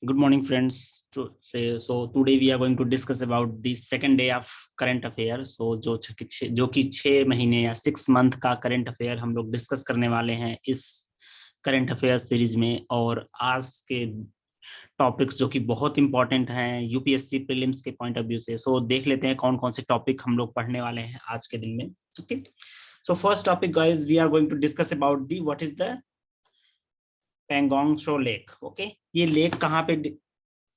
Good morning, friends. So today we are going to discuss about the second day of current affair. So जो कि 6 महीने या 6 month का current affair हम लोग डिस्कस करने वाले हैं इस करंट अफेयर सीरीज में। और आज के टॉपिक्स जो कि बहुत इंपॉर्टेंट हैं यूपीएससी प्रीलिम्स के पॉइंट ऑफ व्यू से। सो देख लेते हैं कौन कौन से टॉपिक हम लोग पढ़ने वाले हैं आज के दिन में। Okay, so first topic guys, we are going to discuss about the what is the Pangong Tso lake. Okay, ये लेक कहाँ पे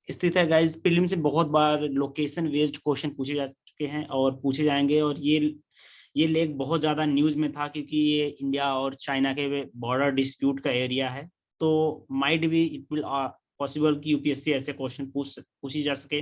स्थित है गाइस? प्रीलिम से बहुत बार लोकेशन बेस्ड क्वेश्चन पूछे जा चुके हैं और पूछे जाएंगे। और ये लेक बहुत ज्यादा न्यूज में था क्योंकि ये इंडिया और चाइना के बॉर्डर डिस्प्यूट का एरिया है। तो might be it will possible कि यूपीएससी ऐसे क्वेश्चन पूछी जा सके,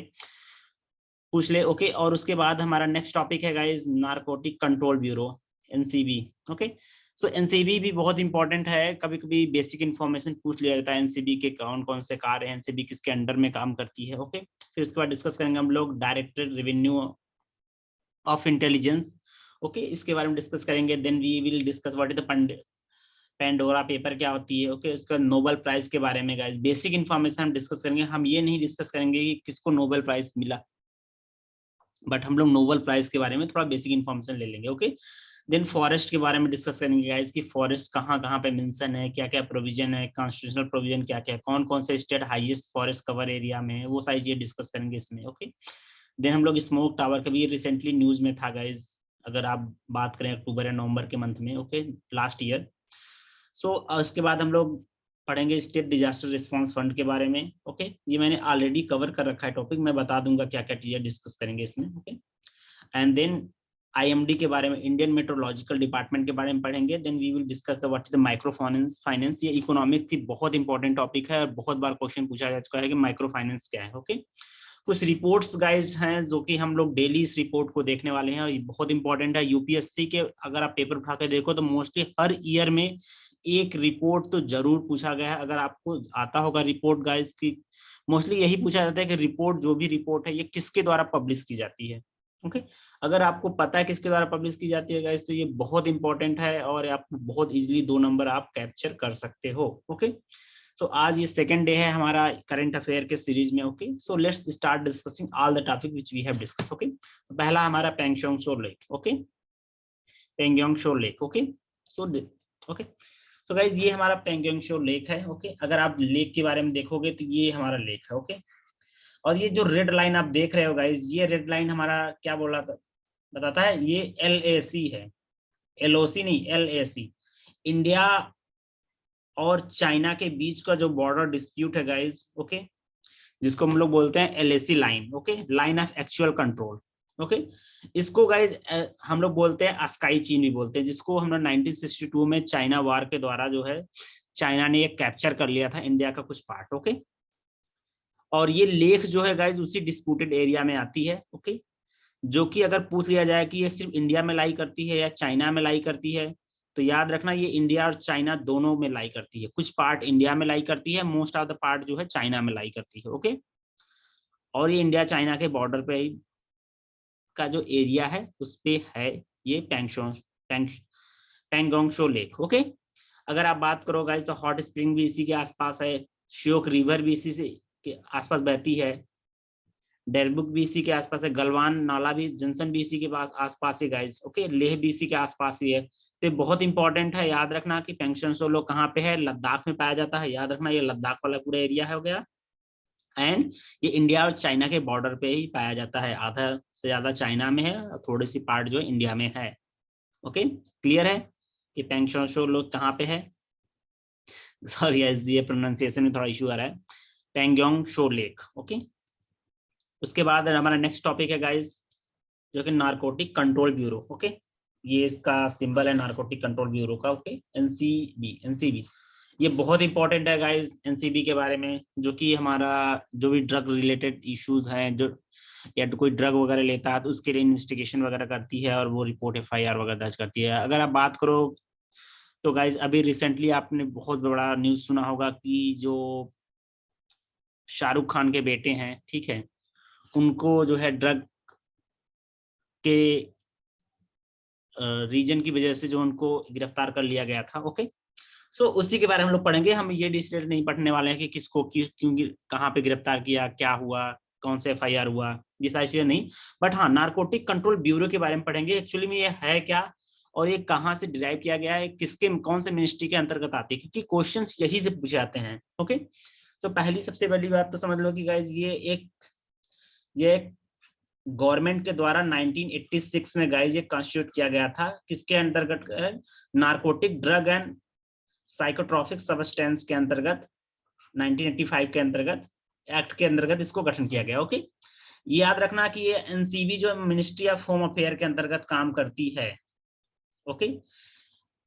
पूछ ले। ओके, और उसके बाद हमारा नेक्स्ट टॉपिक है guys Narcotic Control Bureau, NCB. Okay, so NCB भी बहुत इंपॉर्टेंट है। कभी कभी बेसिक इन्फॉर्मेशन पूछ लिया जाता है एनसीबी के कौन कौन से कार्य है, एनसीबी किसके अंडर में काम करती है। ओके, फिर उसके बाद डिस्कस करेंगे हम लोग director revenue of intelligence. Okay, इसके बारे में डिस्कस करेंगे। Then we will discuss what is the Pandora paper क्या होती है। ओके, उसका नोबेल प्राइज के बारे में गाइस बेसिक इन्फॉर्मेशन हम डिस्कस करेंगे। हम ये नहीं डिस्कस करेंगे कि किसको नोबेल प्राइज मिला, बट हम लोग नोबेल प्राइज के बारे में थोड़ा बेसिक इन्फॉर्मेशन ले लेंगे। ओके, देन फॉरेस्ट के बारे में डिस्कस करेंगे गाइस कि फॉरेस्ट कहाँ कहाँ पे मेंशन है, क्या क्या प्रोविजन है, कॉन्स्टिट्यूशनल प्रोविजन क्या क्या, कौन कौन से state highest forest cover area में है, वो सारी चीजें डिस्कस करेंगे इसमें। ओके, देन हम लोग स्मोक टावर का भी रिसेंटली न्यूज में था गाइस, अगर आप बात करें अक्टूबर या नवंबर के मंथ में। Okay, last year. सो उसके बाद हम लोग पढ़ेंगे स्टेट डिजास्टर रिस्पांस फंड के बारे में। ओके, ये मैंने ऑलरेडी कवर कर रखा है टॉपिक, मैं बता दूंगा क्या क्या चीजें डिस्कस करेंगे इसमें। ओके, एंड देन आईएमडी के बारे में, इंडियन मेट्रोलॉजिकल डिपार्टमेंट के बारे में पढ़ेंगे। Then we will discuss the what is the micro finance. ये इकोनॉमिक थी, बहुत इंपॉर्टेंट टॉपिक है और बहुत बार क्वेश्चन पूछा जा चुका है कि माइक्रो फाइनेंस क्या है। ओके, कुछ रिपोर्ट्स गाइज हैं जो कि हम लोग डेली इस रिपोर्ट को देखने वाले हैं और ये बहुत इंपॉर्टेंट है यूपीएससी के। अगर आप पेपर उठा के देखो तो मोस्टली हर ईयर में एक रिपोर्ट तो जरूर पूछा गया है। अगर आपको आता होगा रिपोर्ट गाइज की, मोस्टली यही पूछा जाता है कि रिपोर्ट, जो भी रिपोर्ट है, ये किसके द्वारा पब्लिश की जाती है। ओके, अगर आपको पता है किसके द्वारा पब्लिश की जाती है गाइस, तो ये बहुत इंपॉर्टेंट है और आप बहुत इजीली 2 नंबर आप कैप्चर कर सकते हो। ओके, सो आज ये सेकंड डे है हमारा करंट अफेयर के सीरीज में। Okay, so let's start discussing all the topic which we have discuss. Okay, तो पहला हमारा Pangong Tso lake. Okay, Pangong Tso lake. Okay, so okay, तो गाइज ये हमारा पेंगोंग शो लेक है। ओके, अगर आप लेक के बारे में देखोगे तो ये हमारा लेक है। ओके, और ये जो रेड लाइन आप देख रहे हो गाइज, ये रेड लाइन हमारा क्या बोला था, बताता है, ये LAC है, LOC नहीं, LAC, इंडिया और चाइना के बीच का जो बॉर्डर डिस्प्यूट है गाइज। ओके, जिसको हम लोग बोलते हैं LAC line. Okay, line of actual control. Okay, इसको गाइज हम लोग बोलते हैं अस्काई चीन भी बोलते हैं, जिसको हम लोग 1962 में चाइना वार के द्वारा जो है चाइना ने ये कैप्चर कर लिया था इंडिया का कुछ पार्ट। ओके, और ये लेक जो है गाइज उसी डिस्प्यूटेड एरिया में आती है। ओके, जो कि अगर पूछ लिया जाए कि ये सिर्फ इंडिया में लाई करती है या चाइना में लाई करती है, तो याद रखना ये इंडिया और चाइना दोनों में लाई करती है। कुछ पार्ट इंडिया में लाई करती है, मोस्ट ऑफ द पार्ट जो है चाइना में लाई करती है। ओके, और ये इंडिया चाइना के बॉर्डर पे का जो एरिया है उस पे है ये पेंगोंग शो लेक। ओके, अगर आप बात करो गाइस तो हॉट स्प्रिंग भी इसी के आसपास है, श्योक रिवर भी इसी से के आसपास बहती है, डेलबुक भी इसी के आसपास है, गलवान नाला भी, जंक्शन भी इसी के पास आसपास है गाइस। ओके, लेह भी इसी के आसपास ही है। तो बहुत इंपॉर्टेंट है, याद रखना कि पेंगोंग शो लेक कहाँ पे है, लद्दाख में पाया जाता है। याद रखना ये लद्दाख वाला पूरा एरिया हो गया, एंड ये इंडिया और चाइना के बॉर्डर पे ही पाया जाता है। आधा से ज्यादा चाइना में है और थोड़ी सी पार्ट जो इंडिया में है। ओके, क्लियर है कि पेंगोंग शो लेक कहाँ पे है? सॉरी ये प्रोनाउंसिएशन में थोड़ा इशू आ रहा है, पेंगोंग शो लेक। ओके, उसके बाद हमारा नेक्स्ट टॉपिक है गाइस जो कि नारकोटिक कंट्रोल ब्यूरो। ओके, ये इसका सिंबल है नारकोटिक कंट्रोल ब्यूरो का। ओके, एनसीबी ये बहुत इंपॉर्टेंट है गाइस एनसीबी के बारे में, जो कि हमारा जो भी ड्रग रिलेटेड इश्यूज हैं, जो या तो कोई ड्रग वगैरह लेता है तो उसके लिए इन्वेस्टिगेशन वगैरह करती है और वो रिपोर्ट FIR वगैरह दर्ज करती है। अगर आप बात करो तो गाइज अभी रिसेंटली आपने बहुत बड़ा न्यूज सुना होगा कि जो शाहरुख खान के बेटे हैं, ठीक है, उनको जो है ड्रग के रीजन की वजह से जो उनको गिरफ्तार कर लिया गया था। ओके, सो उसी के बारे में हम लोग पढ़ेंगे। हम ये डिटेल नहीं पढ़ने वाले हैं कि किसको क्यों कहाँ पे गिरफ्तार किया, क्या हुआ, कौन से FIR हुआ, ये सारी चीजें नहीं। बट हाँ, नारकोटिक कंट्रोल ब्यूरो के बारे में पढ़ेंगे, एक्चुअली में ये है क्या और ये कहाँ से डिराइव किया गया है, किसके कौन से मिनिस्ट्री के अंतर्गत आती है, क्योंकि क्वेश्चंस यही से पूछे जाते हैं। ओके, तो पहली सबसे बड़ी बात तो समझ लो कि गाइज ये गवर्नमेंट के द्वारा 1986 में गाइज ये कॉन्स्टिट्यूट किया गया था। किसके अंतर्गत? Narcotic drug and psychotropic substance के अंतर्गत, 1985 के अंतर्गत, एक्ट के अंतर्गत इसको गठन किया गया। ओके, याद रखना कि ये NCB जो मिनिस्ट्री ऑफ होम अफेयर के अंतर्गत काम करती है। ओके,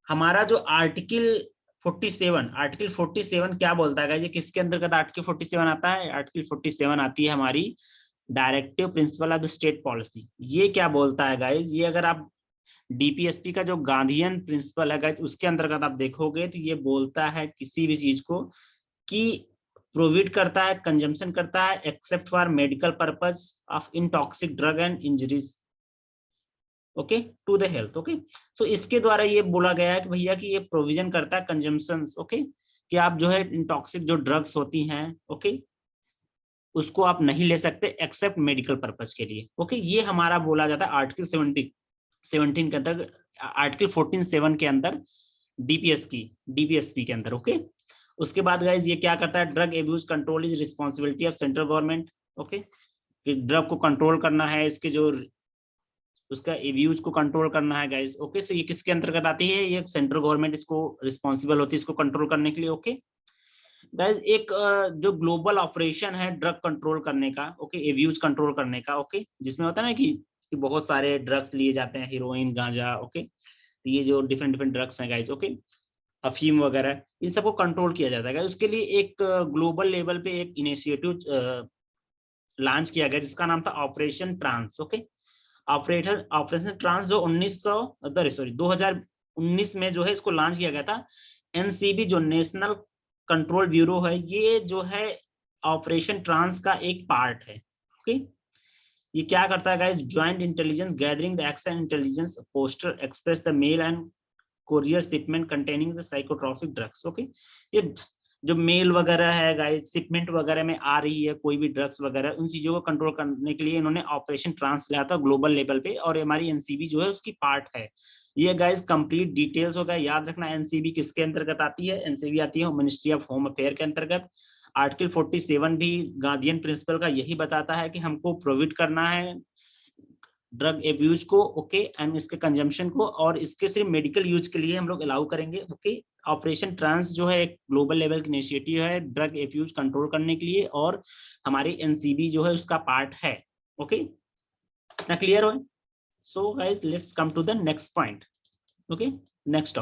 हमारा जो आर्टिकल 47 क्या बोलता है? ये किसके अंतर्गत आर्टिकल 47 आता है? आर्टिकल 47 आती है हमारी directive principle of state policy. ये क्या बोलता है गाइज? ये अगर आप DPSP का जो गांधीयन प्रिंसिपल है गाइज, उसके अंतर्गत आप देखोगे तो ये बोलता है किसी भी चीज को कि प्रोविड करता है, कंजम्पशन करता है except for medical purpose of intoxic drug and injuries, okay, to the health. Okay, so इसके द्वारा ये बोला गया है कि भैया कि ये प्रोविजन करता है कंजम्पशन, ओके, कि आप जो है इंटॉक्सिक जो ड्रग्स होती हैं, ओके, उसको आप नहीं ले सकते एक्सेप्ट मेडिकल पर्पज के लिए। ओके, ये हमारा बोला जाता है आर्टिकल 17 के अंदर, आर्टिकल 14(7) के अंदर DPSP के अंदर। ओके, उसके बाद गाइज ये क्या करता है? Drug abuse control is responsibility of central government. Okay, drug को कंट्रोल करना है, इसके जो उसका एब्यूज को कंट्रोल करना है गाइज। ओके, सो ये किसके अंतर्गत आती है? ये सेंट्रल गवर्नमेंट इसको रिस्पॉन्सिबल होती है इसको कंट्रोल करने के लिए। ओके गाइज, एक जो ग्लोबल ऑपरेशन है ड्रग कंट्रोल करने का, ओके, एब्यूज कंट्रोल करने का, ओके, जिसमें होता है ना कि बहुत सारे ड्रग्स लिए जाते हैं, हीरोइन, गांजा, ओके, ये जो डिफरेंट ड्रग्स हैं गाइज, ओके, अफीम वगैरह, इन सबको कंट्रोल किया जाता है। उसके लिए एक ग्लोबल लेवल पे एक इनिशिएटिव लॉन्च किया गया जिसका नाम था operation trans. Okay, operation trans जो 2019 में जो है इसको लॉन्च किया गया था। NCB जो नेशनल कंट्रोल ब्यूरो है, ये जो है ऑपरेशन ट्रांस का एक पार्ट है। ओके, ये क्या करता है guys? Joint intelligence gathering the action intelligence poster express the male and courier shipment containing the psychotropic drugs. Okay, ये जो मेल वगैरह है गाइस, शिपमेंट वगैरह में आ रही है कोई भी ड्रग्स वगैरह, उन चीजों को कंट्रोल करने के लिए इन्होंने ऑपरेशन ट्रांस लाया था ग्लोबल लेवल पे, और हमारी NCB जो है उसकी पार्ट है। ये गाइस कंप्लीट डिटेल्स होगा, याद रखना। NCB किसके अंतर्गत आती है? NCB आती है मिनिस्ट्री ऑफ होम अफेयर के अंतर्गत। आर्टिकल 47 भी गांधीयन प्रिंसिपल का यही बताता है कि हमको प्रोविड करना है ड्रग एब्यूज को, ओके, एंड इसके कंजम्पशन को, और इसके सिर्फ मेडिकल यूज के लिए हम लोग अलाउ करेंगे। ओके, ऑपरेशन ट्रांस जो है एक ग्लोबल लेवल की इनिशिएटिव है ड्रग एब्यूज कंट्रोल करने के लिए, और हमारी NCB जो है उसका पार्ट है। ओके, इतना क्लियर हो? So guys let's come to the next point. Okay, next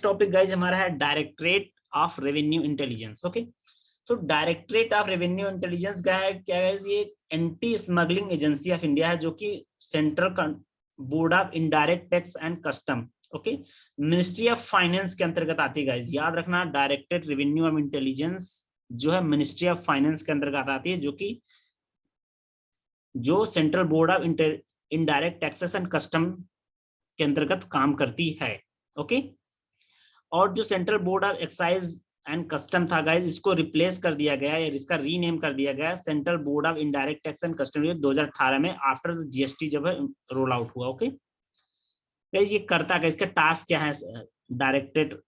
topic guys हमारा है directorate of revenue intelligence. Okay, so directorate of revenue intelligence क्या है? ये anti smuggling agency of India है, जो कि central board of indirect tax and custom, okay, ministry of finance के अंतर्गत आती है गाइज। याद रखना, डायरेक्टरेट रेवेन्यू ऑफ इंटेलिजेंस जो है मिनिस्ट्री ऑफ फाइनेंस के अंतर्गत आती है, जो central board of indirect taxes and custom के अंतर्गत काम करती है। ओके, और जो central board of excise and custom था गाइज, इसको रिप्लेस कर दिया गया है, इसका रीनेम कर दिया गया central board of indirect tax and custom 2018 में, आफ्टर GST जब है रोल आउट हुआ। ओके गाइज, ये करता है, इसका टास्क क्या है? डायरेक्टेड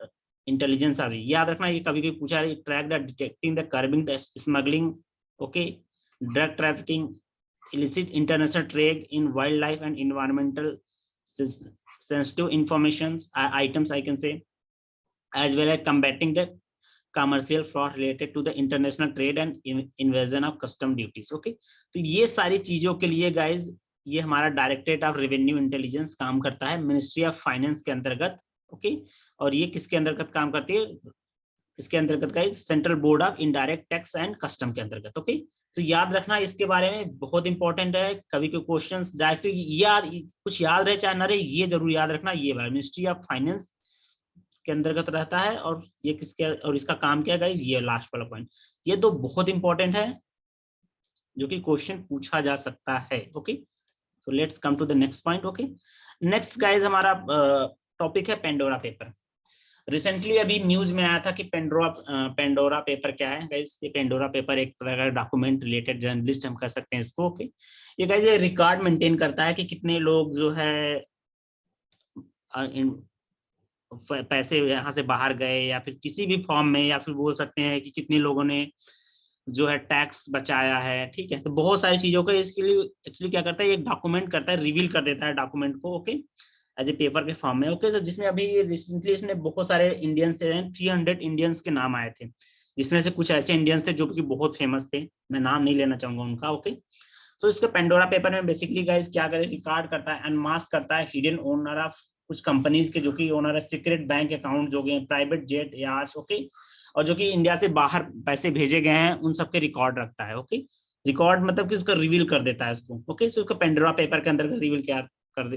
इंटेलिजेंस आ रही, याद रखना, ये कभी कभी पूछा है, track the detecting the curbing the smuggling, okay, drug trafficking, illicit international trade in wildlife and environmental sensitive information items, I can say, as well as combating the commercial fraud related to the international trade and invasion of custom duties. Okay, तो ये सारी चीजों के लिए guys ये हमारा directorate of revenue intelligence काम करता है मिनिस्ट्री ऑफ फाइनेंस के अंतर्गत। ओके, और ये किसके अंतर्गत काम करती है? इसके अंतर्गत guys central board of indirect tax and custom के अंतर्गत। ओके, तो याद रखना इसके बारे में, बहुत इंपॉर्टेंट है। कभी कोई क्वेश्चंस डायरेक्ट याद, कुछ याद रहे चाहे ना रहे, ये जरूर याद रखना, ये बारे मिनिस्ट्री ऑफ फाइनेंस के अंतर्गत रहता है, और ये किसके, और इसका काम क्या गाइज? ये लास्ट वाला पॉइंट, ये तो बहुत इंपॉर्टेंट है, जो कि क्वेश्चन पूछा जा सकता है। Okay, so let's come to the next point. Okay, next guys हमारा टॉपिक है पेंडोरा पेपर। रिसेंटली अभी न्यूज में आया था कि पेंडोरा पेपर क्या है गाइस? ये पेंडोरा पेपर एक तरह का डॉक्यूमेंट रिलेटेड जर्नलिस्ट हम कह सकते हैं इसको। ओके, ये गाइस ये रिकॉर्ड मेंटेन करता है कि कितने लोग जो है पैसे यहाँ से बाहर गए, या फिर किसी भी फॉर्म में, या फिर बोल सकते हैं कि कितने लोगों ने जो है टैक्स बचाया है। ठीक है, तो बहुत सारी चीजों को इसके लिए एक्चुअली क्या करता है, एक डॉक्यूमेंट करता है, रिवील कर देता है डॉक्यूमेंट को। ओके, एज ए पेपर के फॉर्म में। ओके, तो जिसमें अभी रिसेंटली इसमें बहुत सारे इंडियंस से 300 इंडियंस के नाम आए थे, जिसमें से कुछ ऐसे इंडियंस थे जो कि बहुत फेमस थे, मैं नाम नहीं लेना चाहूंगा उनका। ओके, तो इसके पेंडोरा पेपर में बेसिकली गाइस क्या करे, रिकॉर्ड करता है, अनमास्क करता है हिडन ओनर ऑफ कुछ कंपनीज के, जो कि ओनर है सीक्रेट बैंक अकाउंट, जो गए प्राइवेट जेट याच। ओके, और जो कि इंडिया से बाहर पैसे भेजे गए हैं उन सबके रिकॉर्ड रखता है। ओके, रिकॉर्ड मतलब कि उसका रिवील कर देता है उसको। ओके, सो उसका पेंडोरा पेपर के अंदर रिवील क्या कर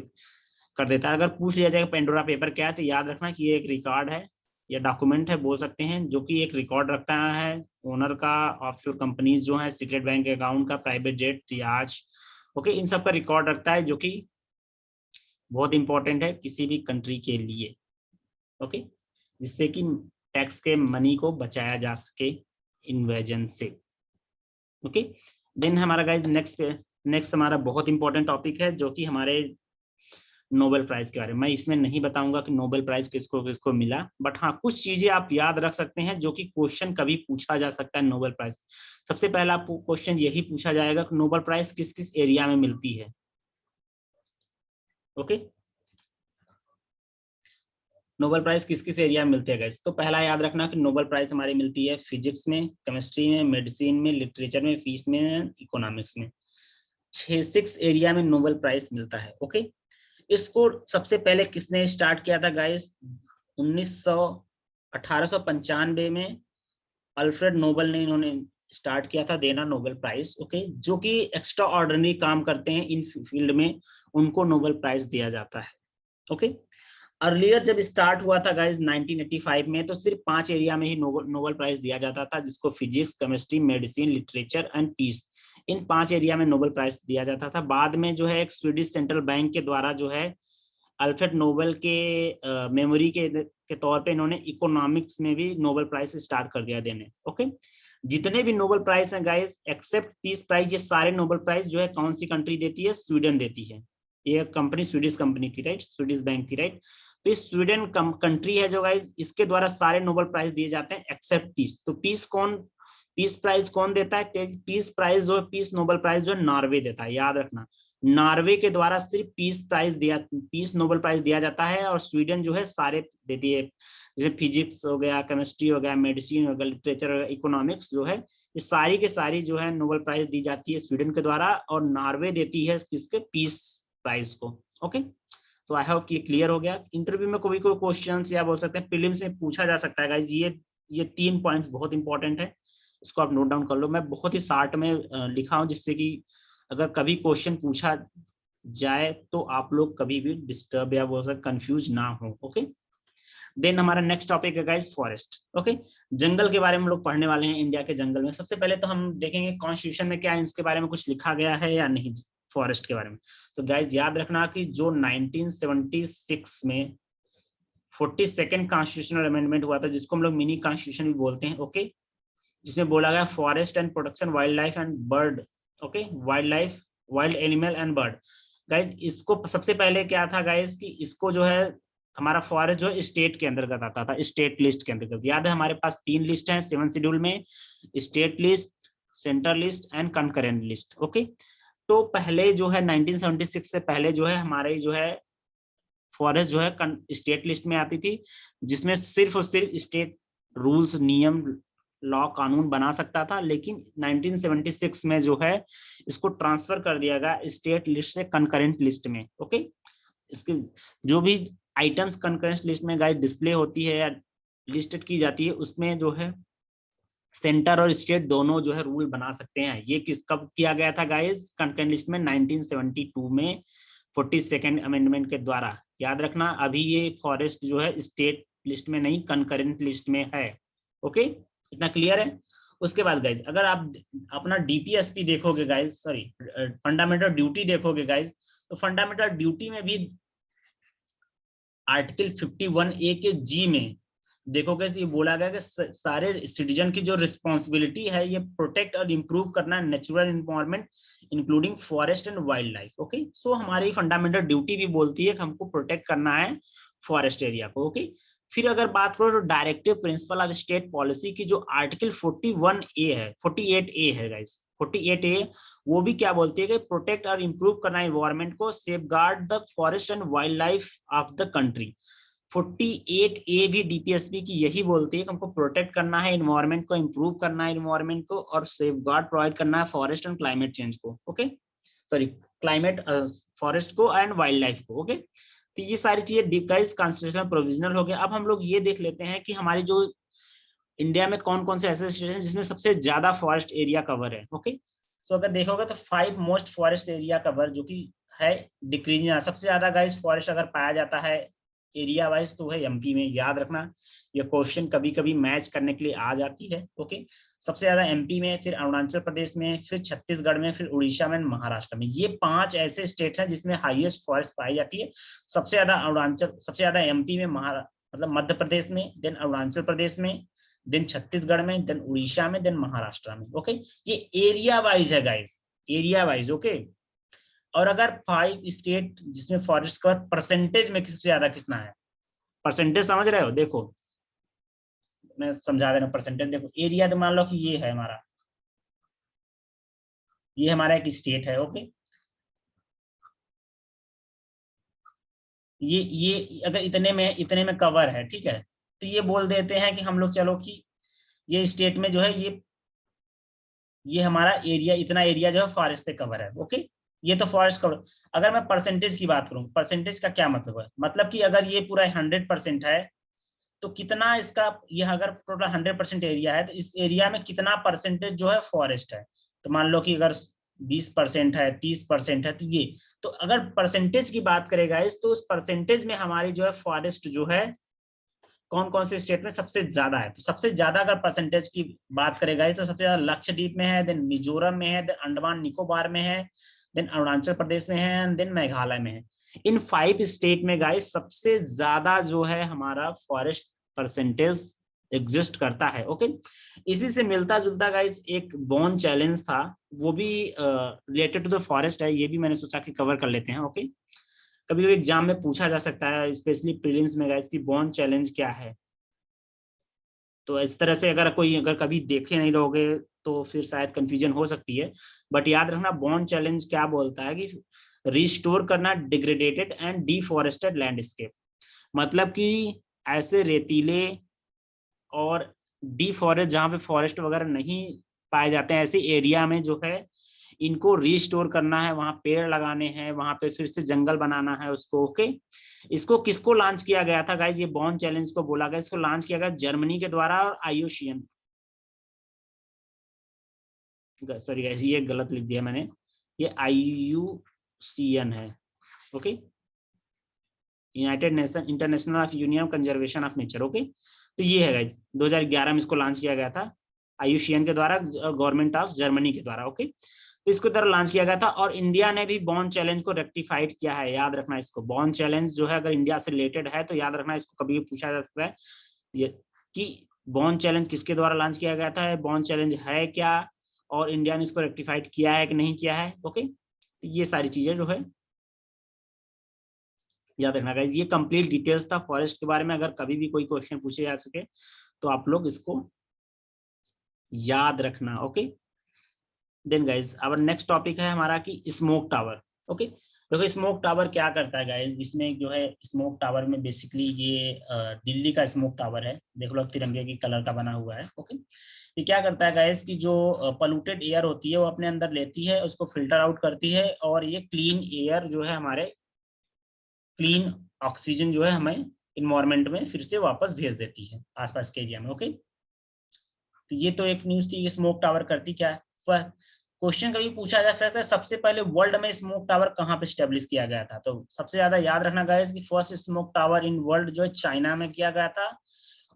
देता है। अगर पूछ लिया जाएगा पेंडोरा पेपर क्या है, तो याद रखना कि ये एक रिकॉर्ड है या डॉक्यूमेंट है बोल सकते हैं, जो कि एक रिकॉर्ड रखता है ओनर का, ऑफशोर कंपनीज जो है, सीक्रेट बैंक अकाउंट का, प्राइवेट जेट याच। ओके, इन सब का रिकॉर्ड रखता है, जो कि बहुत इंपॉर्टेंट है किसी भी कंट्री के लिए। ओके, जिससे कि टैक्स के मनी को बचाया जा सके इन्वेजन से। ओके, देन हमारा गाइस नेक्स्ट हमारा बहुत इंपॉर्टेंट टॉपिक है, जो कि हमारे नोबेल प्राइज के बारे में। मैं इसमें नहीं बताऊंगा कि नोबेल प्राइज किसको किसको मिला, बट हाँ कुछ चीजें आप याद रख सकते हैं जो कि क्वेश्चन कभी पूछा जा सकता है नोबेल प्राइज। सबसे पहला क्वेश्चन यही पूछा जाएगा कि नोबेल प्राइज किस किस एरिया में मिलती है। ओके, नोबेल प्राइज किस किस एरिया में मिलते हैं गाइस? तो पहला याद रखना कि नोबेल प्राइज हमारी मिलती है फिजिक्स में, केमिस्ट्री में, मेडिसिन में, लिटरेचर में, फीस में, इकोनॉमिक्स में। 6 एरिया में नोबेल प्राइज मिलता है। ओके, इसको सबसे पहले किसने स्टार्ट किया था गाइस? 1895 में अल्फ्रेड नोबेल ने इन्होंने स्टार्ट किया था देना नोबेल प्राइज। ओके, जो कि एक्स्ट्रा ऑर्डिनरी काम करते हैं इन फील्ड में, उनको नोबेल प्राइज दिया जाता है। ओके, अर्लियर जब स्टार्ट हुआ था गाइस 1985 में, तो सिर्फ 5 एरिया में ही नोबेल प्राइज दिया जाता था, जिसको physics, chemistry, medicine, literature and peace, इन 5 एरिया में नोबेल प्राइज दिया जाता था। बाद में जो है एक स्वीडिश सेंट्रल बैंक के द्वारा जो है अल्फ्रेड नोबेल के मेमोरी के तौर पे इन्होंने इकोनॉमिक्स में भी नोबेल प्राइज स्टार्ट कर दिया देने। ओके, जितने भी नोबेल प्राइज हैं गाइस एक्सेप्ट पीस प्राइज, ये सारे नोबेल प्राइज जो है कौन सी कंट्री देती है? स्वीडन देती है। ये कंपनी स्वीडिश कंपनी थी, राइट, स्वीडिश बैंक थी, राइट। तो ये स्वीडन कंट्री है जो गाइस, इसके द्वारा सारे नोबेल प्राइज दिए जाते हैं एक्सेप्ट पीस। तो पीस प्राइज कौन देता है? पीस प्राइज जो है, पीस नोबेल प्राइज जो है नॉर्वे देता है। याद रखना, नॉर्वे के द्वारा सिर्फ पीस नोबेल प्राइज दिया जाता है, और स्वीडन जो है सारे देती है, जैसे फिजिक्स हो गया, केमिस्ट्री हो गया, मेडिसिन हो गया, लिटरेचर हो गया, इकोनॉमिक्स जो है, ये सारी के सारी जो है नोबेल प्राइज दी जाती है स्वीडन के द्वारा, और नॉर्वे देती है किसके? पीस प्राइज को। ओके, तो आई होप ये क्लियर हो गया। इंटरव्यू में कोई कोई क्वेश्चंस या बोल सकते हैं प्रीलिम्स में पूछा जा सकता है गाइस, ये 3 पॉइंट्स बहुत इंपॉर्टेंट है, इसको आप नोट डाउन कर लो। मैं बहुत ही शार्ट में लिखा हूं, जिससे कि अगर कभी क्वेश्चन पूछा जाए तो आप लोग कभी भी डिस्टर्ब या बोल सकते कंफ्यूज ना हो। ओके, देन हमारा नेक्स्ट टॉपिक है गाइस फॉरेस्ट। ओके, जंगल के बारे में हम लोग पढ़ने वाले हैं, इंडिया के जंगल में। सबसे पहले तो हम देखेंगे कॉन्स्टिट्यूशन में क्या इसके बारे में कुछ लिखा गया है या नहीं फॉरेस्ट के बारे में। तो गाइस याद रखना कि जो 1976 में 42nd कॉन्स्टिट्यूशनल अमेंडमेंट हुआ था, जिसको हम लोग मिनी कॉन्स्टिट्यूशन भी बोलते हैं। ओके, जिसमें बोला गया forest and protection wild life and bird. Okay, wild animal and bird. Guys इसको सबसे पहले क्या था गाइज कि इसको जो है हमारा फॉरेस्ट जो है स्टेट के अंतर्गत आता था, स्टेट लिस्ट के अंतर्गत। याद है हमारे पास 3 लिस्ट हैं 7 शेड्यूल में, state list, centre list and concurrent list. Okay, तो पहले जो है 1976 से पहले जो है हमारे जो है फॉरेस्ट जो है स्टेट लिस्ट में आती थी, जिसमें सिर्फ और सिर्फ स्टेट रूल्स, नियम, लॉ, कानून बना सकता था। लेकिन 1976 में जो है इसको ट्रांसफर कर दिया गया स्टेट लिस्ट से कंकरेंट लिस्ट में। ओके, इसके जो भी आइटम्स कंकरेंट लिस्ट में गाइस डिस्प्ले होती है या लिस्टेड की जाती है, उसमें जो है सेंटर और स्टेट दोनों जो है रूल बना सकते हैं। ये कब किया गया था गाइस? कंकरेंट लिस्ट में 1972 में 42nd अमेंडमेंट के द्वारा। याद रखना, अभी ये फॉरेस्ट जो है स्टेट लिस्ट में नहीं, कंकरेंट लिस्ट में है। ओके, इतना क्लियर है? उसके बाद गाइज अगर आप अपना डीपीएसपी देखोगे गाइज, सॉरी फंडामेंटल ड्यूटी देखोगे गाइज, तो फंडामेंटल ड्यूटी में भी आर्टिकल 51A के जी में देखोगे ये बोला गया कि सारे सिटीजन की जो रिस्पॉन्सिबिलिटी है ये प्रोटेक्ट और इम्प्रूव करना natural environment including forest and wildlife. Okay, so हमारी फंडामेंटल ड्यूटी भी बोलती है कि हमको प्रोटेक्ट करना है फॉरेस्ट एरिया को। ओके, फिर अगर बात करो तो directive principle of state policy की जो आर्टिकल 41A है, 48A है गाइस, 48A, वो भी क्या बोलती है कि प्रोटेक्ट और इम्प्रूव करना इन्वायरमेंट को, safeguard the forest and wild life of the country. 48A भी डीपीएसपी की यही बोलती है कि हमको प्रोटेक्ट करना है इन्वायरमेंट को, इम्प्रूव करना है इन्वायरमेंट को, और सेफगार्ड प्रोवाइड करना है फॉरेस्ट एंड क्लाइमेट चेंज को। ओके, सॉरी, क्लाइमेट, फॉरेस्ट को एंड वाइल्ड लाइफ को। ओके, तो ये सारी चीजें गाइस कॉन्स्टिट्यूशनल प्रोविजनल हो गया। अब हम लोग ये देख लेते हैं कि हमारी जो इंडिया में कौन कौन से ऐसे स्टेट हैं जिसमें सबसे ज्यादा फॉरेस्ट एरिया कवर है। ओके, सो अगर देखोगे तो 5 मोस्ट फॉरेस्ट एरिया कवर जो कि है डिक्रीजिंग। सबसे ज्यादा गाइस फॉरेस्ट अगर पाया जाता है एरिया वाइज तो है एमपी में, याद रखना ये क्वेश्चन कभी कभी मैच करने के लिए आ जाती है। ओके, सबसे ज्यादा एमपी में, फिर अरुणाचल प्रदेश में, फिर छत्तीसगढ़ में, फिर उड़ीसा में, महाराष्ट्र में। ये 5 ऐसे स्टेट हैं जिसमें हाईएस्ट फॉरेस्ट पाई जाती है। सबसे ज्यादा अरुणाचल, सबसे ज्यादा एमपी में, मतलब मध्य प्रदेश में, देन अरुणाचल प्रदेश में, देन छत्तीसगढ़ में, देन उड़ीसा में, देन महाराष्ट्र में। ओके, ये एरिया वाइज है गाइस, एरिया वाइज। ओके, और अगर 5 स्टेट जिसमें फॉरेस्ट कवर परसेंटेज में सबसे ज्यादा कितना है, परसेंटेज समझ रहे हो, देखो मैं समझा दे रहा हूँ परसेंटेज। देखो एरिया तो मान लो कि ये है हमारा, ये हमारा एक स्टेट है। ओके, ये अगर इतने में कवर है, ठीक है, तो ये बोल देते हैं कि हम लोग चलो कि ये स्टेट में जो है ये हमारा एरिया, इतना एरिया जो है फॉरेस्ट से कवर है। ओके, ये तो फॉरेस्ट कवर। अगर मैं परसेंटेज की बात करूं, परसेंटेज का क्या मतलब है, मतलब कि अगर ये पूरा 100% है तो कितना इसका, ये अगर टोटल 100% एरिया है तो इस एरिया में कितना परसेंटेज जो है फॉरेस्ट है। तो मान लो कि अगर 20% है, 30% है, तो ये, तो अगर परसेंटेज की बात करेगा इस, तो उस परसेंटेज में हमारी जो है फॉरेस्ट जो है कौन कौन से स्टेट में सबसे ज्यादा है। तो सबसे ज्यादा अगर परसेंटेज की बात करेगा तो सबसे ज्यादा लक्षद्वीप में है, देन मिजोरम में है, देन अंडमान निकोबार में है, देन अरुणाचल प्रदेश में है, देन मेघालय में है। इन 5 स्टेट में गाइस सबसे ज्यादा जो है हमारा फॉरेस्ट परसेंटेज एग्जिस्ट करता है। ओके, इसी से मिलता जुलता गाइस एक बॉन चैलेंज था, वो भी रिलेटेड टू द फॉरेस्ट है, ये भी मैंने सोचा कि कवर कर लेते हैं। ओके, कभी कभी एग्जाम में पूछा जा सकता है, स्पेशली प्रीलिम्स में गाइस, की बॉन चैलेंज क्या है। तो इस तरह से अगर कभी देखे नहीं रहोगे तो फिर शायद कंफ्यूजन हो सकती है। बट याद रखना बॉन चैलेंज क्या बोलता है कि रिस्टोर करना डिग्रेडेटेड एंड डिफॉरेस्टेड लैंडस्केप, मतलब कि ऐसे रेतीले और डिफॉरेस्ट, जहाँ पे फॉरेस्ट वगैरह नहीं पाए जाते हैं, ऐसे एरिया में जो है इनको रिस्टोर करना है, वहां पेड़ लगाने हैं, वहां पे फिर से जंगल बनाना है उसको। ओके, इसको किसको लॉन्च किया गया था गाइज, ये बॉन चैलेंज को बोला गया, इसको लॉन्च किया गया जर्मनी के द्वारा और आईयूसीएन, सॉरी गाइज ये गलत लिख दिया मैंने, ये आईयूसीएन है। Okay, United nation international of union conservation of nature. Okay, तो ये है गाइज 2011 में इसको लॉन्च किया गया था आईयूसीएन के द्वारा, गवर्नमेंट ऑफ जर्मनी के द्वारा। ओके, तो इसको तरह लॉन्च किया गया था और इंडिया ने भी बॉन चैलेंज को रेक्टिफाइड किया है। याद रखना इसको, बॉन चैलेंज जो है अगर इंडिया से रिलेटेड है तो याद रखना इसको, कभी भी पूछा जा सकता है ये कि बॉन चैलेंज किसके द्वारा लॉन्च किया गया था, बॉन चैलेंज है क्या, और इंडिया ने इसको रेक्टिफाइड किया है कि नहीं किया है। ओके, ये सारी चीजें जो है याद रखना गाइज, ये कंप्लीट डिटेल्स था फॉरेस्ट के बारे में। अगर कभी भी कोई क्वेश्चन पूछे जा सके तो आप लोग इसको याद रखना। Okay, then guys our next topic है हमारा कि स्मोक टावर। ओके, देखो स्मोक टावर क्या करता है गाइज, इसमें जो है स्मोक टावर में बेसिकली ये दिल्ली का स्मोक टावर है, देख लो तिरंगे की कलर का बना हुआ है। ओके, ये क्या करता है गाइज कि जो पोल्यूटेड एयर होती है वो अपने अंदर लेती है, उसको फिल्टर आउट करती है, और ये क्लीन एयर जो है हमारे, क्लीन ऑक्सीजन जो है हमें इन्वायरमेंट में फिर से वापस भेज देती है आसपास के एरिया में। ओके, तो ये तो एक न्यूज थी, स्मोक टावर करती क्या है। क्वेश्चन कभी पूछा जा सकता है सबसे पहले वर्ल्ड में स्मोक टावर कहाँ पे स्टेब्लिश किया गया था, तो सबसे ज्यादा याद रखना गाइस कि first smoke tower in world जो है चाइना में किया गया था,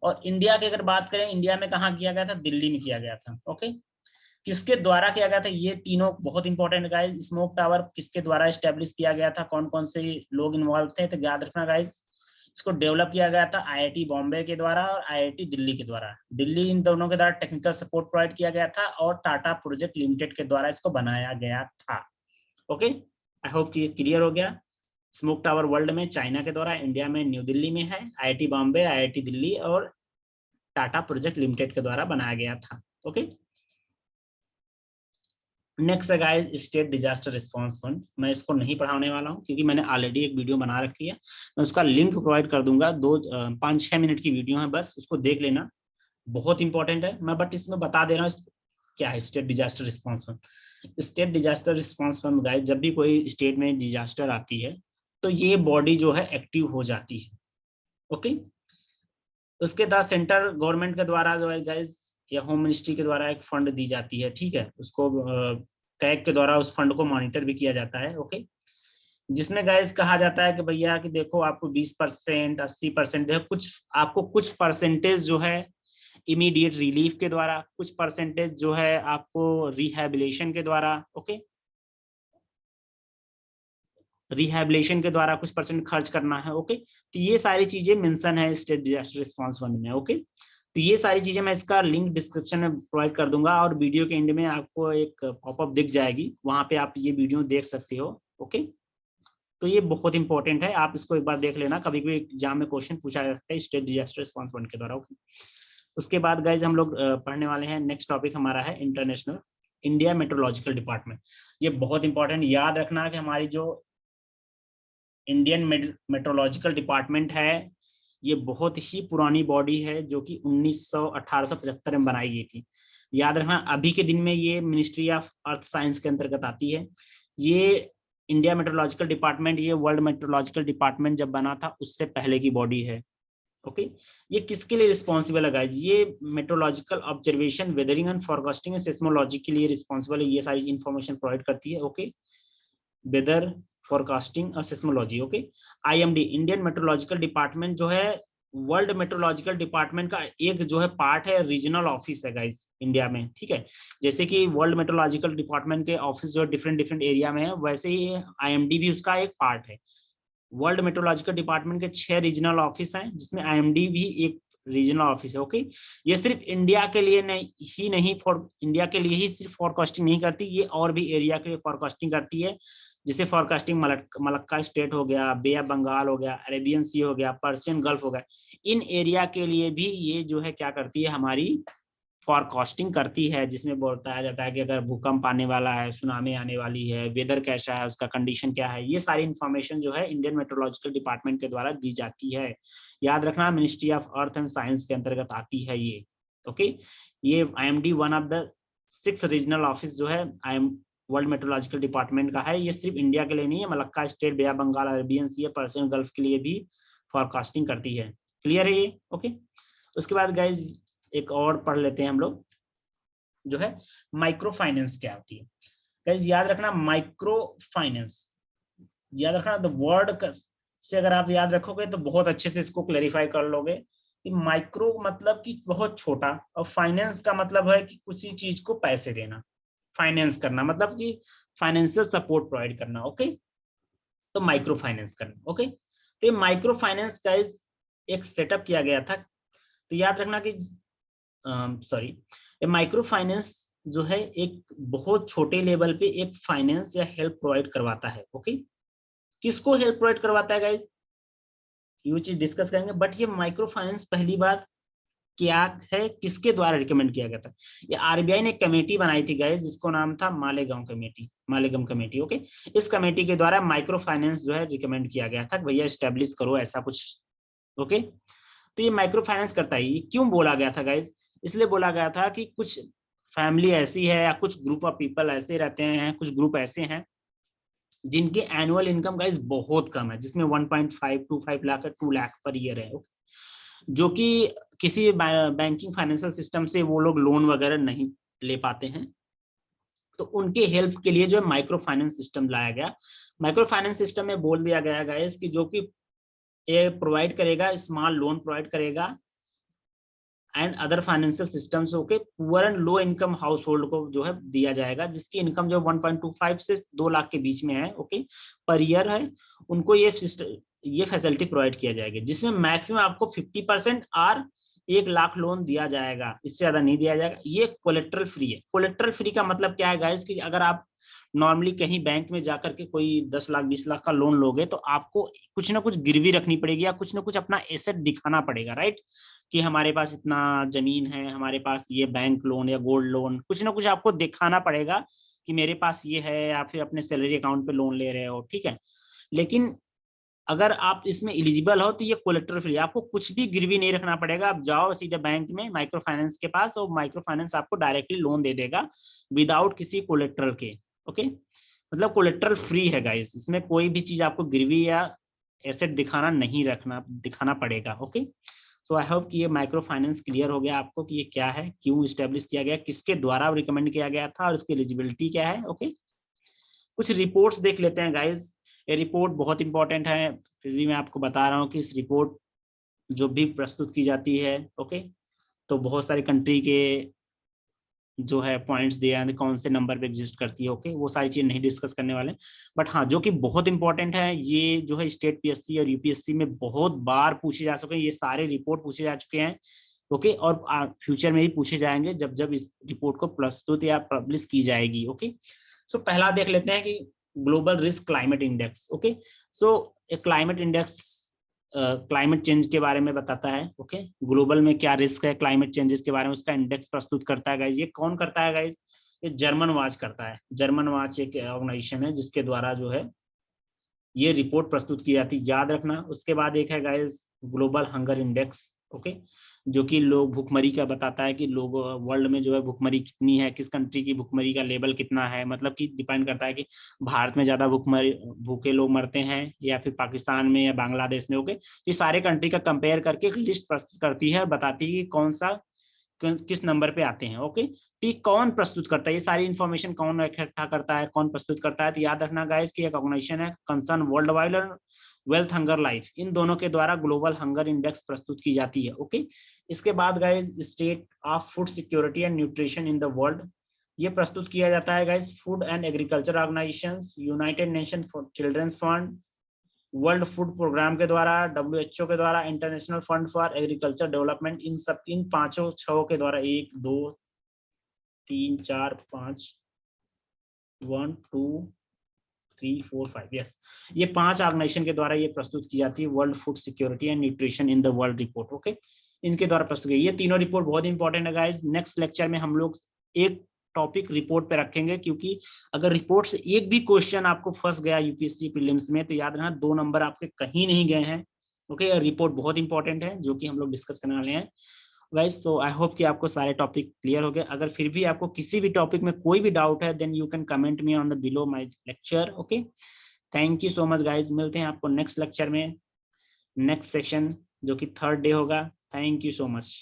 और इंडिया की अगर बात करें, इंडिया में कहाँ किया गया था, दिल्ली में किया गया था। ओके, किसके द्वारा किया गया था, ये तीनों बहुत इंपॉर्टेंट गाइस, स्मोक टावर किसके द्वारा स्टेब्लिश किया गया था, कौन कौन से लोग इन्वॉल्व थे, तो याद रखना गाइस इसको डेवलप किया गया था आईआईटी बॉम्बे के द्वारा और आईआईटी दिल्ली के द्वारा। दिल्ली इन दोनों के द्वारा टेक्निकल सपोर्ट प्रोवाइड किया गया था और टाटा प्रोजेक्ट लिमिटेड के द्वारा इसको बनाया गया था। ओके, आई होप कि क्लियर हो गया। स्मोक टावर वर्ल्ड में चाइना के द्वारा, इंडिया में न्यू दिल्ली में है, आईआईटी बॉम्बे, आईआईटी दिल्ली और टाटा प्रोजेक्ट लिमिटेड के द्वारा बनाया गया था। ओके, नेक्स्ट है guys state disaster response fund. मैं इसको नहीं पढ़ाने वाला हूं क्योंकि मैंने ऑलरेडी एक वीडियो बना रखी है, मैं उसका लिंक प्रोवाइड कर दूंगा। 5-6 मिनट की वीडियो है, बस उसको देख लेना, बहुत इंपॉर्टेंट है। मैं बट इसमें बता दे रहा हूँ क्या है state disaster response fund. State disaster response fund guys, जब भी कोई स्टेट में डिजास्टर आती है तो ये बॉडी जो है एक्टिव हो जाती है। ओके, उसके बाद सेंट्रल गवर्नमेंट के द्वारा जो है गाइस या होम मिनिस्ट्री के द्वारा एक फंड दी जाती है, ठीक है, उसको कैग के द्वारा उस फंड को मॉनिटर भी किया जाता है। ओके, जिसमें गाइस कहा जाता है कि भैया कि देखो आपको 20%, 80% कुछ आपको कुछ परसेंटेज जो है इमीडिएट रिलीफ के द्वारा, कुछ परसेंटेज जो है आपको रिहैबिलिटेशन के द्वारा, ओके, रिहैबिलिटेशन के द्वारा कुछ परसेंट खर्च करना है। ओके, तो ये सारी चीजें मेंशन है स्टेट डिजास्टर रिस्पांस फंड में। ओके, तो ये सारी चीजें मैं इसका लिंक डिस्क्रिप्शन में प्रोवाइड कर दूंगा और वीडियो के एंड में आपको एक पॉपअप दिख जाएगी, वहां पे आप ये वीडियो देख सकते हो। ओके, तो ये बहुत इंपॉर्टेंट है, आप इसको एक बार देख लेना, कभी कभी एग्जाम में क्वेश्चन पूछा जा सकता है स्टेट डिजास्टर रिस्पांस फंड के द्वारा। ओके, उसके बाद गाइज हम लोग पढ़ने वाले हैं, नेक्स्ट टॉपिक हमारा है इंटरनेशनल इंडिया मेट्रोलॉजिकल डिपार्टमेंट। ये बहुत इंपॉर्टेंट, याद रखना कि हमारी जो इंडियन मेट्रोलॉजिकल डिपार्टमेंट है ये बहुत ही पुरानी बॉडी है जो कि 1875 में बनाई गई थी। याद रखना अभी के दिन में ये मिनिस्ट्री ऑफ अर्थ साइंस के अंतर्गत आती है। ये इंडिया मेट्रोलॉजिकल डिपार्टमेंट, ये वर्ल्ड मेट्रोलॉजिकल डिपार्टमेंट जब बना था उससे पहले की बॉडी है। ओके, ये किसके लिए रिस्पॉन्सिबल है गाइज? ये metrological observation, weathering and forecasting and seismology के लिए रिस्पॉन्सिबल है। ये सारी इंफॉर्मेशन प्रोवाइड करती है। ओके, वेदर, फोरकास्टिंग और seismology. Okay, IMD Indian metrological department जो है वर्ल्ड मेट्रोलॉजिकल डिपार्टमेंट का एक जो है पार्ट है, रीजनल ऑफिस है गाइस इंडिया में, ठीक है। जैसे कि वर्ल्ड मेट्रोलॉजिकल डिपार्टमेंट के ऑफिस जो डिफरेंट डिफरेंट एरिया में है, वैसे ही आईएमडी भी उसका एक पार्ट है। वर्ल्ड मेट्रोलॉजिकल डिपार्टमेंट के 6 रीजनल ऑफिस हैं जिसमें आईएमडी भी एक रीजनल ऑफिस है। ओके, ये सिर्फ इंडिया के लिए नहीं फॉर इंडिया के लिए ही सिर्फ फॉरकास्टिंग नहीं करती, ये और भी एरिया के लिए फॉरकास्टिंग करती है। जिसे फॉरकास्टिंग मलक्का स्टेट हो गया, बे ऑफ बंगाल हो गया, अरेबियन सी हो गया, पर्शियन गल्फ हो गया, इन एरिया के लिए भी ये जो है क्या करती है, हमारी फॉरकास्टिंग करती है, जिसमें बताया जाता है कि अगर भूकंप आने वाला है, सुनामी आने वाली है, वेदर कैसा है, उसका कंडीशन क्या है, ये सारी इंफॉर्मेशन जो है इंडियन मेट्रोलॉजिकल डिपार्टमेंट के द्वारा दी जाती है। याद रखना ministry of earth and science के अंतर्गत आती है ये। ओके, ये IMD one of the 6 regional office जो है वर्ल्ड मेट्रोलॉजिकल डिपार्टमेंट का है। ये सिर्फ इंडिया के लिए नहीं है, Malacca state, bay of Bengal, Arabian sea, Persian gulf के लिए भी फॉरकास्टिंग करती है। क्लियर है ये? ओके, उसके बाद गाइज एक और पढ़ लेते हैं हम लोग, जो है माइक्रो फाइनेंस क्या होती है। गाइज याद रखना माइक्रो फाइनेंस, याद रखना द वर्ड से अगर आप याद रखोगे तो बहुत अच्छे से इसको क्लैरिफाई कर लोगे कि माइक्रो मतलब कि बहुत छोटा, और फाइनेंस का मतलब है कि किसी चीज को पैसे देना, फाइनेंस करना मतलब कि फाइनेंशियल सपोर्ट प्रोवाइड करना। ओके, तो माइक्रो फाइनेंस करना। ओके, तो ये माइक्रो फाइनेंस का एक सेटअप किया गया था। तो याद रखना कि सॉरी, माइक्रो फाइनेंस जो है एक बहुत छोटे लेवल पे एक फाइनेंस या हेल्प प्रोवाइड करवाता है। ओके, किसको हेल्प प्रोवाइड करवाता है गाइज, ये चीज डिस्कस करेंगे। बट ये माइक्रो फाइनेंस पहली बात क्या है, किसके द्वारा रिकमेंड किया गया था? ये आरबीआई ने एक कमेटी बनाई थी गाइस, जिसको नाम था Malegaon committee, Malegaon committee. Okay, इस कमेटी के द्वारा माइक्रो फाइनेंस जो है रिकमेंड किया गया था, भैया एस्टेब्लिश करो ऐसा कुछ। ओके, तो ये माइक्रो फाइनेंस करता है। ये क्यों बोला गया था गाइस? इसलिए बोला गया था कि कुछ फैमिली ऐसी है या कुछ ग्रुप ऑफ पीपल ऐसे रहते हैं, कुछ ग्रुप ऐसे हैं जिनके एनुअल इनकम गाइस बहुत कम है, जिसमें 1.525 लाख 2 लाख पर ईयर है, जो कि किसी बैंकिंग फाइनेंशियल सिस्टम से वो लोग लोन वगैरह नहीं ले पाते हैं। तो उनके हेल्प के लिए जो है माइक्रो फाइनेंस सिस्टम लाया गया। माइक्रो फाइनेंस सिस्टम में बोल दिया गया गाइस कि जो कि ये प्रोवाइड करेगा, स्मॉल लोन प्रोवाइड करेगा and other financial systems. Okay, poor and low income house hold को जो है दिया जाएगा, जिसकी इनकम जो 1.25 से 2 लाख के बीच में है, ओके, पर ईयर है, उनको ये ये फैसिलिटी प्रोवाइड किया जाएगा, जिसमें मैक्सिमम आपको 50% और 1 लाख लोन दिया जाएगा, इससे ज्यादा नहीं दिया जाएगा। ये कोलेट्रल फ्री है। कोलेट्रल फ्री का मतलब क्या है गाइस, कि अगर आप नॉर्मली कहीं बैंक में जाकर के कोई 10 लाख 20 लाख का लोन लोगे तो आपको कुछ ना कुछ गिरवी रखनी पड़ेगी या कुछ ना कुछ अपना एसेट दिखाना पड़ेगा, राइट, कि हमारे पास इतना जमीन है, हमारे पास ये बैंक लोन या गोल्ड लोन, कुछ ना कुछ आपको दिखाना पड़ेगा कि मेरे पास ये है, या फिर अपने सैलरी अकाउंट पे लोन ले रहे हो, ठीक है। लेकिन अगर आप इसमें एलिजिबल हो तो ये कोलेट्रल फ्री, आपको कुछ भी गिरवी नहीं रखना पड़ेगा। आप जाओ सीधे बैंक में माइक्रो फाइनेंस के पास और माइक्रो फाइनेंस आपको डायरेक्टली लोन दे देगा विदाउट किसी कोलेट्रल के। ओके, मतलब कोलेट्रल फ्री है गाइस, इसमें कोई भी चीज आपको गिरवी या एसेट दिखाना पड़ेगा। ओके, सो आई होप कि ये माइक्रो फाइनेंस क्लियर हो गया आपको कि ये क्या है, क्यों स्टेब्लिश किया गया, किसके द्वारा रिकमेंड किया गया था और इसकी एलिजिबिलिटी क्या है। ओके, कुछ रिपोर्ट्स देख लेते हैं गाइस। ये रिपोर्ट बहुत इंपॉर्टेंट है, फिर भी मैं आपको बता रहा हूँ कि इस रिपोर्ट जो भी प्रस्तुत की जाती है, ओके, तो बहुत सारी कंट्री के जो है पॉइंट्स दिए हैं, कौन से नंबर पे एग्जिस्ट करती है। ओके, वो सारी चीजें नहीं डिस्कस करने वाले, बट हाँ जो कि बहुत इंपॉर्टेंट है, ये जो है स्टेट पीएससी और यूपीएससी में बहुत बार पूछे जा सके, ये सारे रिपोर्ट पूछे जा चुके हैं। ओके, और फ्यूचर में भी पूछे जाएंगे जब जब इस रिपोर्ट को प्रस्तुत या पब्लिश की जाएगी। ओके, सो पहला देख लेते हैं कि global risk climate index. Okay, सो क्लाइमेट इंडेक्स क्लाइमेट चेंज के बारे में बताता है। ओके, ग्लोबल में क्या रिस्क है क्लाइमेट चेंजेस के बारे में, उसका इंडेक्स प्रस्तुत करता है गाइज। ये कौन करता है गाइज? ये जर्मन वॉच करता है। जर्मन वॉच एक ऑर्गेनाइजेशन है जिसके द्वारा जो है ये रिपोर्ट प्रस्तुत की जाती है, याद रखना। उसके बाद एक है guys global hunger index. Okay, जो कि लोग भुखमरी का बताता है कि लोग वर्ल्ड में जो है भुखमरी कितनी है, किस कंट्री की भुखमरी का लेवल कितना है, मतलब कि डिपेंड करता है कि भारत में ज्यादा भूखे लोग मरते हैं या फिर पाकिस्तान में या बांग्लादेश में। ओके, ये सारे कंट्री का कंपेयर करके एक लिस्ट प्रस्तुत करती है, बताती है कि कौन सा किस नंबर पे आते हैं। ओके, तो कौन प्रस्तुत करता है, ये सारी इन्फॉर्मेशन कौन इकट्ठा करता है, कौन प्रस्तुत करता है, तो याद रखना गाइस कि एक ऑर्गेनाइजेशन है कंसर्न वर्ल्ड वाइड और वेल्थ हंगर लाइफ, इन दोनों के द्वारा ग्लोबल हंगर इंडेक्स प्रस्तुत की जाती है। ओके, इसके बाद guys state of food security and nutrition in the world, ये प्रस्तुत किया जाता है guys Food and Agriculture Organisations, United Nation for Children's Fund, World Food Programme के द्वारा, WHO के द्वारा, International Fund for Agriculture Development, इन पांचों छह के द्वारा, 1 2 3 4 5 1 2 3 4 5, यस, ये 5 ऑर्गेनाइजेशन के द्वारा ये प्रस्तुत की जाती है world food security and nutrition in the world report. Okay, इनके द्वारा प्रस्तुत की, ये तीनों रिपोर्ट बहुत इंपॉर्टेंट है गाइस। नेक्स्ट लेक्चर में हम लोग एक टॉपिक रिपोर्ट पे रखेंगे, क्योंकि अगर रिपोर्ट से एक भी क्वेश्चन आपको फंस गया यूपीएससी प्रीलिम्स में तो याद रखना 2 नंबर आपके कहीं नहीं गए हैं। ओके, रिपोर्ट बहुत इंपॉर्टेंट है जो कि हम लोग डिस्कस करने वाले हैं गाइस। तो आई होप कि आपको सारे टॉपिक क्लियर हो गए। अगर फिर भी आपको किसी भी टॉपिक में कोई भी डाउट है then you can comment me on the below my lecture. Okay, thank you so much guys, मिलते हैं आपको नेक्स्ट लेक्चर में, नेक्स्ट सेशन जो कि 3rd डे होगा। Thank you so much.